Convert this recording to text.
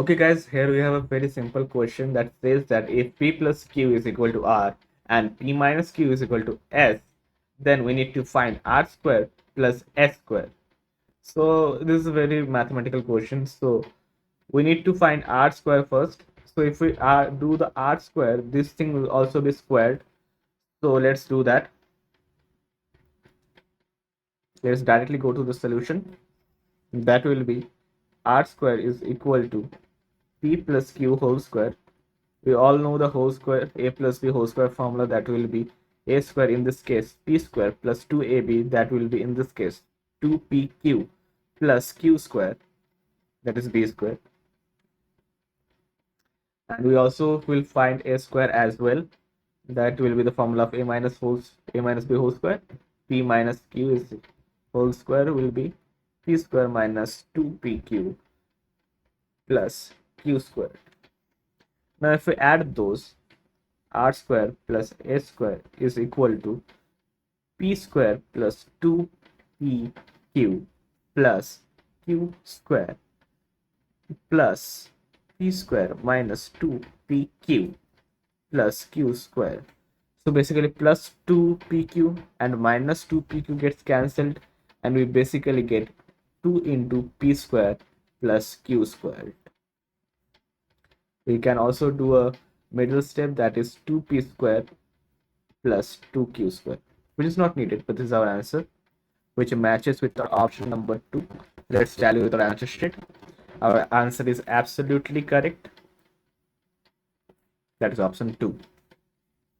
Okay guys, here we have a very simple question that says that if p plus q is equal to r and p minus q is equal to s, then we need to find r square plus s square. So this is a very mathematical question. So we need to find r square first. So if we do the r square, this thing will also be squared. So let's do that. Let's directly go to the solution. That will be r square is equal to p plus q whole square. We all know the whole square, a plus b whole square formula, that will be a square, in this case p square, plus 2ab, that will be in this case 2pq, plus q square, that is b square. And we also will find a square as well. That will be the formula of a minus b whole square. P minus q is whole square will be p square minus 2pq plus q square. Now if we add those, r square plus a square is equal to p square plus 2pq plus q square plus p square minus 2pq plus q square. So basically plus 2pq and minus 2pq gets cancelled, and we basically get 2 into p square plus q squared. We can also do a middle step, that is 2p square plus 2q square, which is not needed, but this is our answer, which matches with our option number 2. Let's tally with our answer sheet. Our answer is absolutely correct. That is option 2.